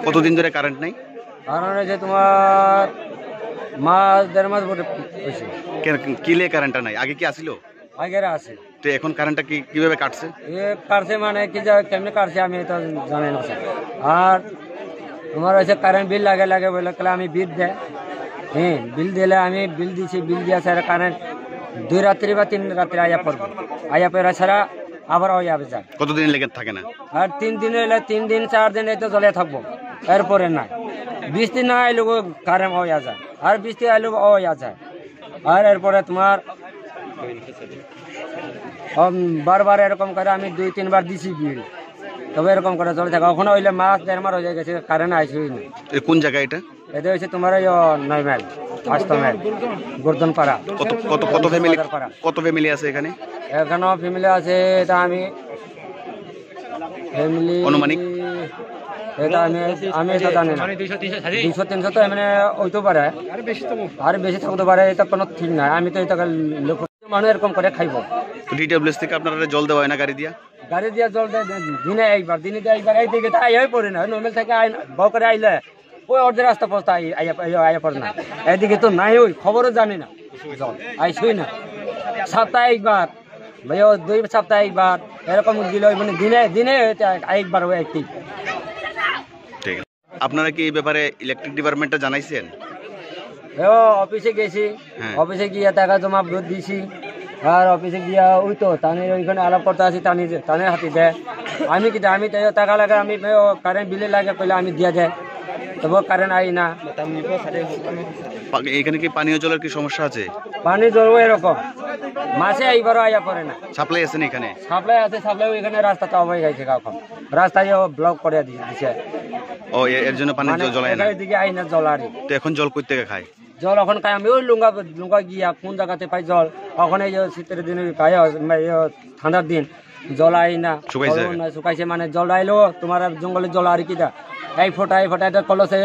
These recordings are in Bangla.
কতদিন ধরে কারেন্ট নাই? কারণ হচ্ছে তোমার মাস 1.5 মাস কিলে কারেন্টটা নাই? আগে কি আসিল? আগের আছে। তো এখন কারেন্টটা কিভাবে কাটছে? কাটছে মানে কি কেমনি কাটছে আমি তো জানি না। আর তোমার হচ্ছে কারেন্ট বিল লাগে বলে আমি বিল দেয়। হ্যাঁ, বিল দিলে আমি বিল দিছি, বিল দিয়ে স্যার কারেন্ট 2 রাত্রি বা 3 রাত্রি আয়া পড়বে, আয়া পড়া ছাড়া আবার ওই যাবে যায়। কতদিন লেগে থাকে না? আর 3 দিন এলে 3 দিন 4 দিন এই তো জ্বলে থাকবো, এরপরে না 20 দিন না আইলো কারেন্ট হয়ে যায়, আর 20 দিন আইলো হয়ে যায়। আর এরপরে তোমার বারবার এরকম করে আমি 2-3 বার দিছি বিল, তবে এরকম করে চলে থাকে। ওখানে হইলে মাস 1.5 মাস হয়ে গেছে, কারেন্ট আইসই না। কোন জায়গা এটা? এটা হচ্ছে তোমার 9 মাইল 8 মাইল গোর্ধনপাড়া। কত ফ্যামিলি আছে এখানে? এখানেও ফ্যামিলি আছে, এটা আমি ফ্যামিলি অনুমানিক এটা আমি এটা জানি না। 200-300 তো এমনি হইতে পারে, আর বেশি থাকতে পারে, এটা কোনো ঠিক নাই। আমি তো এটা মানুষ এরকম করে খাইব। ডিডব্লিউএস থেকে আপনারা জল দেওয়া হয় না? গাড়ি দিয়া জল দেয় দিনে একবার এইদিকে তো আইয়াই পড়ে না। নর্মেল থেকে বউ করে আইলে ওই অর্ধেক রাস্তা পৌঁছতে আইয়া পড়ে না। এদিকে তো নাই, ওই খবরও জানি না, জল আইসই না। সপ্তাহে একবার, 2 সপ্তাহে একবার এরকম দিল, মানে দিনে একবার ওই একটি। ঠিক আছে, আপনারা কি এই ব্যাপারে ইলেকট্রিক ডিপার্টমেন্টে জানাইছেন? অফিসে গেছি, অফিসে গিয়ে টাকা জমা দিছি। আর অফিসে গিয়া ওই তো তানের ওইখানে আলাপ করতে আসি, তানের হাতে দেয়। আমি কি আমি টাকা লাগে, আমি কারেন্ট বিলে লাগে কইলে আমি দিয়া দেয়, তবু কারেন্ট আই না। এখানে কি পানীয় জলের কি সমস্যা আছে? পানি জল এরকম মাসে এইবারও আইয়া পড়ে না। সাপ্লাই আছে না এখানে? সাপ্লাই আছে, সাপ্লাই ওইখানে রাস্তাটা হয়ে গেছে, এখন রাস্তায় ব্লক করে দিয়েছে। ও, এর জন্য পানি জল আয় না? এদিকে আই না জল। আর তো এখন জল কই থেকে খায়? জল এখন খাই আমি ওই লুঙ্গা গিয়া কোন জায়গাতে পাই জল। ওখানে শীতের দিনে পাই, ঠান্ডার দিন জল আই না, শুকাইছে। মানে জল আইলো তোমার জঙ্গলের জল আর কি দা এই ফোটা একটা কলসে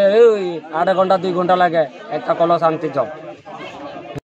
1.5 ঘন্টা 2 ঘন্টা লাগে একটা কলস আনতে জল।